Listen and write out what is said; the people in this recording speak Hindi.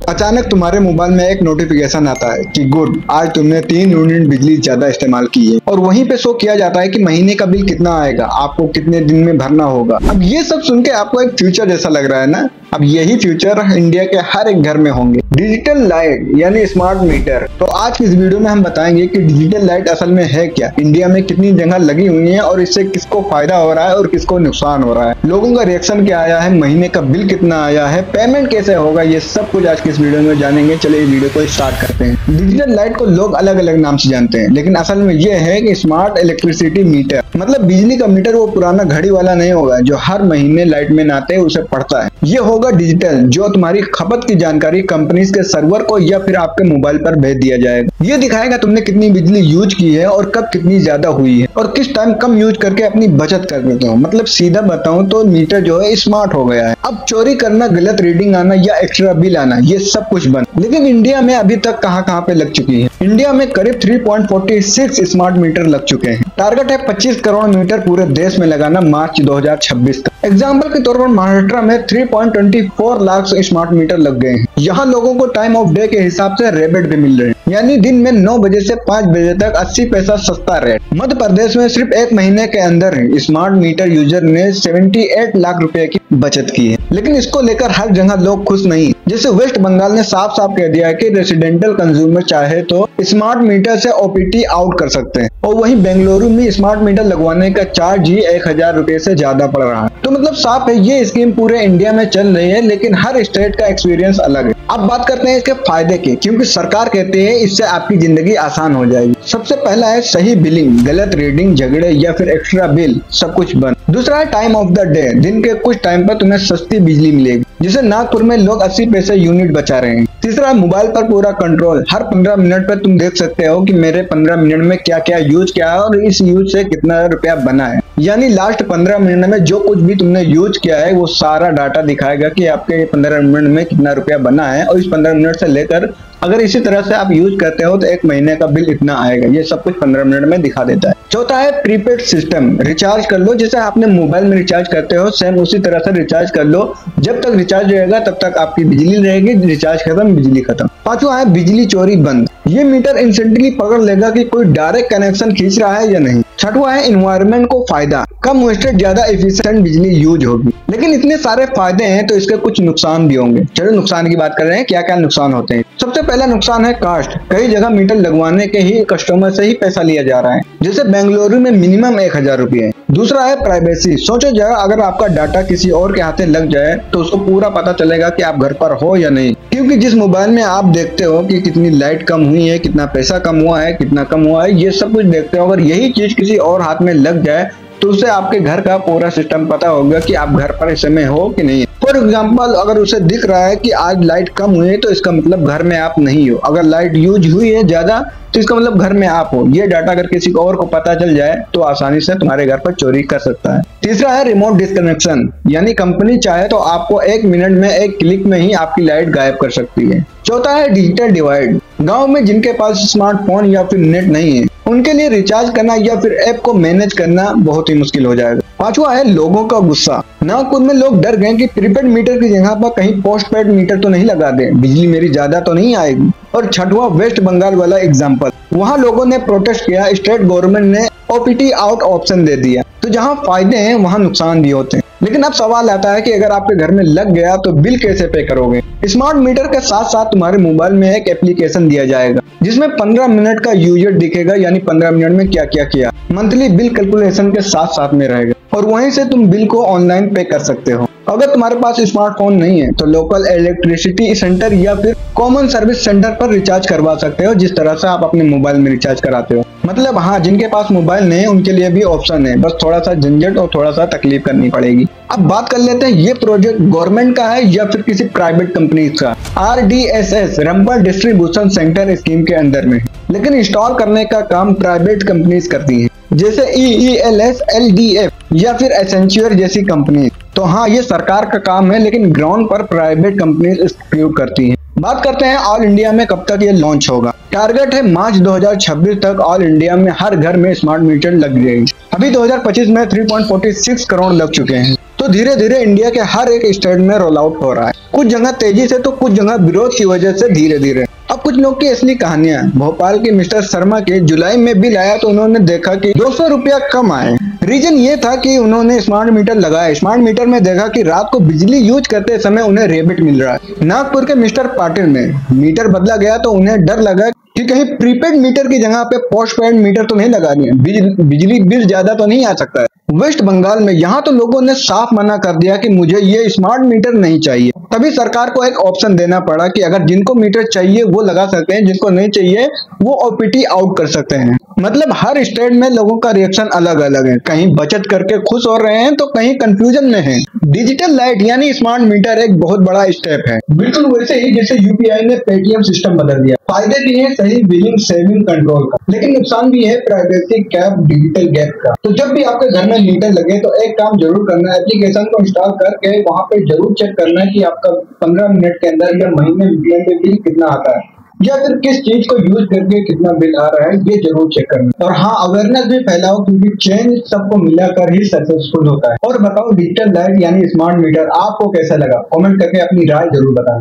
अचानक तुम्हारे मोबाइल में एक नोटिफिकेशन आता है कि गुड, आज तुमने 3 यूनिट बिजली ज्यादा इस्तेमाल की है और वहीं पे शो किया जाता है कि महीने का बिल कितना आएगा, आपको कितने दिन में भरना होगा। अब ये सब सुन के आपको एक फ्यूचर जैसा लग रहा है ना। अब यही फ्यूचर इंडिया के हर एक घर में होंगे, डिजिटल लाइट यानी स्मार्ट मीटर। तो आज की इस वीडियो में हम बताएंगे कि डिजिटल लाइट असल में है क्या, इंडिया में कितनी जगह लगी हुई है और इससे किसको फायदा हो रहा है और किसको नुकसान हो रहा है, लोगों का रिएक्शन क्या आया है, महीने का बिल कितना आया है, पेमेंट कैसे होगा, ये सब कुछ आज की इस वीडियो में जानेंगे। चलिए वीडियो को स्टार्ट करते हैं। डिजिटल लाइट को लोग अलग अलग नाम से जानते हैं, लेकिन असल में ये है कि स्मार्ट इलेक्ट्रिसिटी मीटर। मतलब बिजली का मीटर वो पुराना घड़ी वाला नहीं होगा जो हर महीने लाइट मैन आते हैं उसे पढ़ता है। ये होगा डिजिटल, जो तुम्हारी खपत की जानकारी कंपनीज के सर्वर को या फिर आपके मोबाइल पर भेज दिया जाएगा। ये दिखाएगा तुमने कितनी बिजली यूज की है और कब कितनी ज्यादा हुई है और किस टाइम कम यूज करके अपनी बचत कर देते हो। मतलब सीधा बताऊं तो मीटर जो है स्मार्ट हो गया है। अब चोरी करना, गलत रीडिंग आना या एक्स्ट्रा बिल आना, ये सब कुछ बंद। लेकिन इंडिया में अभी तक कहां पे लग चुकी है। इंडिया में करीब 3.46 स्मार्ट मीटर लग चुके हैं। टारगेट है 25 करोड़ मीटर पूरे देश में लगाना मार्च 2026 तक। एग्जाम्पल के तौर पर महाराष्ट्र में 3.24 लाख स्मार्ट मीटर लग गए हैं। यहाँ लोगों को टाइम ऑफ डे के हिसाब से रेबेट भी मिल रहे हैं, यानी दिन में 9 बजे से 5 बजे तक 80 पैसा सस्ता रेट। मध्य प्रदेश में सिर्फ एक महीने के अंदर स्मार्ट मीटर यूजर ने 78 लाख रुपए की बचत की है। लेकिन इसको लेकर हर जगह लोग खुश नहीं। जैसे वेस्ट बंगाल ने साफ साफ कह दिया है कि रेसिडेंशियल कंज्यूमर चाहे तो स्मार्ट मीटर से ओपीटी आउट कर सकते हैं, और वहीं बेंगलुरु में स्मार्ट मीटर लगवाने का चार्ज ही 1000 रुपए से ज्यादा पड़ रहा है। तो मतलब साफ है ये स्कीम पूरे इंडिया में चल रही है, लेकिन हर स्टेट का एक्सपीरियंस अलग है। अब बात करते हैं इसके फायदे की, क्योंकि सरकार कहती है इससे आपकी जिंदगी आसान हो जाएगी। सबसे पहला है सही बिलिंग, गलत रीडिंग, झगड़े या फिर एक्स्ट्रा बिल सब कुछ बंद। दूसरा है टाइम ऑफ द डे, दिन के कुछ टाइम पर तुम्हें सस्ती बिजली मिलेगी, जैसे नागपुर में लोग 80 पैसे यूनिट बचा रहे हैं। तीसरा है मोबाइल पर पूरा कंट्रोल, हर 15 मिनट पर तुम देख सकते हो कि मेरे 15 मिनट में क्या क्या यूज किया है और इस यूज से कितना रुपया बना है। यानी लास्ट 15 मिनट में जो कुछ भी तुमने यूज किया है वो सारा डाटा दिखाएगा कि आपके 15 मिनट में कितना रुपया बना है, और इस 15 मिनट से लेकर अगर इसी तरह से आप यूज करते हो तो एक महीने का बिल इतना आएगा। ये सब कुछ 15 मिनट में दिखा देता है। चौथा है प्रीपेड सिस्टम, रिचार्ज कर लो, जैसे आपने मोबाइल में रिचार्ज करते हो सेम उसी तरह से रिचार्ज कर लो। जब तक रिचार्ज रहेगा तब तक आपकी बिजली रहेगी, रिचार्ज खत्म बिजली खत्म। पांचवा है बिजली चोरी बंद, ये मीटर इंस्टेंटली पकड़ लेगा कि कोई डायरेक्ट कनेक्शन खींच रहा है या नहीं। छठवा है एनवायरनमेंट को फायदा, कम वेस्टेज, ज्यादा एफिशिएंट बिजली यूज होगी। लेकिन इतने सारे फायदे हैं तो इसके कुछ नुकसान भी होंगे। चलो नुकसान की बात कर रहे हैं, क्या क्या नुकसान होते हैं। सबसे पहला नुकसान है कास्ट, कई जगह मीटर लगवाने के ही कस्टमर से ही पैसा लिया जा रहा है, जैसे बेंगलुरु में मिनिमम 1000 रुपये। दूसरा है प्राइवेसी, सोचो जगह अगर आपका डाटा किसी और के हाथे लग जाए तो उसको पूरा पता चलेगा कि आप घर पर हो या नहीं, क्योंकि जिस मोबाइल में आप देखते हो कि कितनी लाइट कम हुई है, कितना पैसा कम हुआ है, कितना कम हुआ है, ये सब कुछ देखते हो। अगर यही चीज किसी और हाथ में लग जाए तो उसे आपके घर का पूरा सिस्टम पता होगा कि आप घर पर इस समय हो कि नहीं। फॉर एग्जाम्पल, अगर उसे दिख रहा है कि आज लाइट कम हुई है तो इसका मतलब घर में आप नहीं हो। अगर लाइट यूज हुई है ज्यादा तो इसका मतलब घर में आप हो। ये डाटा अगर किसी और को पता चल जाए तो आसानी से तुम्हारे घर पर चोरी कर सकता है। तीसरा है रिमोट डिस्कनेक्शन, यानी कंपनी चाहे तो आपको 1 मिनट में, 1 क्लिक में ही आपकी लाइट गायब कर सकती है। चौथा है डिजिटल डिवाइड, गांव में जिनके पास स्मार्टफोन या फिर नेट नहीं है उनके लिए रिचार्ज करना या फिर ऐप को मैनेज करना बहुत ही मुश्किल हो जाएगा। पांचवा है लोगों का गुस्सा, नागपुर में लोग डर गए कि प्रीपेड मीटर की जगह पर कहीं पोस्टपेड मीटर तो नहीं लगा दें, बिजली मेरी ज्यादा तो नहीं आएगी। और छठवा वेस्ट बंगाल वाला एग्जाम्पल, वहाँ लोगों ने प्रोटेस्ट किया, स्टेट गवर्नमेंट ने ओपीटी आउट ऑप्शन दे दिया। तो जहाँ फायदे हैं वहाँ नुकसान भी होते हैं। लेकिन अब सवाल आता है कि अगर आपके घर में लग गया तो बिल कैसे पे करोगे। स्मार्ट मीटर के साथ साथ तुम्हारे मोबाइल में एक एप्लीकेशन दिया जाएगा जिसमें 15 मिनट का यूजर दिखेगा, यानी 15 मिनट में क्या क्या किया, मंथली बिल कैलकुलेशन के साथ साथ में रहेगा, और वहीं से तुम बिल को ऑनलाइन पे कर सकते हो। अगर तुम्हारे पास स्मार्टफोन नहीं है तो लोकल इलेक्ट्रिसिटी सेंटर या फिर कॉमन सर्विस सेंटर पर रिचार्ज करवा सकते हो, जिस तरह से आप अपने मोबाइल में रिचार्ज कराते हो। मतलब हाँ, जिनके पास मोबाइल नहीं है उनके लिए भी ऑप्शन है, बस थोड़ा सा झंझट और थोड़ा सा तकलीफ करनी पड़ेगी। अब बात कर लेते हैं ये प्रोजेक्ट गवर्नमेंट का है या फिर किसी प्राइवेट कंपनी का। RDSS रंपर डिस्ट्रीब्यूशन सेंटर स्कीम के अंदर में, लेकिन इंस्टॉल करने का काम प्राइवेट कंपनीज करती हैं, जैसे EELS, LDF या फिर एसेंचुअर जैसी कंपनी। तो हाँ, ये सरकार का काम है, लेकिन ग्राउंड पर प्राइवेट कंपनीज एक्सिक्यूट करती हैं। बात करते हैं ऑल इंडिया में कब तक ये लॉन्च होगा। टारगेट है मार्च 2026 तक ऑल इंडिया में हर घर में स्मार्ट मीटर लग जाएगी। अभी 2025 में 3.46 करोड़ लग चुके हैं। तो धीरे धीरे इंडिया के हर एक स्टेट में रोल आउट हो रहा है, कुछ जगह तेजी से तो कुछ जगह विरोध की वजह से धीरे धीरे। अब कुछ लोग की असली कहानियां। भोपाल के मिस्टर शर्मा के जुलाई में बिल आया तो उन्होंने देखा कि 200 रुपया कम आए। रीजन ये था कि उन्होंने स्मार्ट मीटर लगाया। स्मार्ट मीटर में देखा कि रात को बिजली यूज करते समय उन्हें रेबिट मिल रहा है। नागपुर के मिस्टर पाटिल में मीटर बदला गया तो उन्हें डर लगा कि कहीं प्रीपेड मीटर की जगह पे पोस्टपेड मीटर तो नहीं लगा दिया, बिजली बिल ज्यादा तो नहीं आ सकता है। वेस्ट बंगाल में यहाँ तो लोगों ने साफ मना कर दिया कि मुझे ये स्मार्ट मीटर नहीं चाहिए। तभी सरकार को एक ऑप्शन देना पड़ा कि अगर जिनको मीटर चाहिए वो लगा सकते हैं, जिनको नहीं चाहिए वो ओपीटी आउट कर सकते हैं। मतलब हर स्टेट में लोगों का रिएक्शन अलग अलग है, कहीं बचत करके खुश हो रहे हैं तो कहीं कंफ्यूजन में है। डिजिटल लाइट यानी स्मार्ट मीटर एक बहुत बड़ा स्टेप है, बिल्कुल वैसे ही जैसे यूपीआई ने पेटीएम सिस्टम बदल दिया। फायदे भी है सही बिलिंग सेविंग कंट्रोल का, लेकिन नुकसान भी है प्राइवेसी गैप डिजिटल गैप का। तो जब भी आपके घर में मीटर लगे तो एक काम जरूर करना है, एप्लीकेशन को इंस्टॉल करके वहाँ पे जरूर चेक करना है कि आपका 15 मिनट के अंदर या महीने में बिल कितना आता है, या फिर किस चीज को यूज करके कितना बिल आ रहा है, ये जरूर चेक करना। और हाँ, अवेयरनेस भी फैलाओ क्योंकि चेंज सबको मिलाकर ही सक्सेसफुल होता है। और बताओ डिजिटल लाइट यानी स्मार्ट मीटर आपको कैसा लगा, कमेंट करके अपनी राय जरूर बताएं।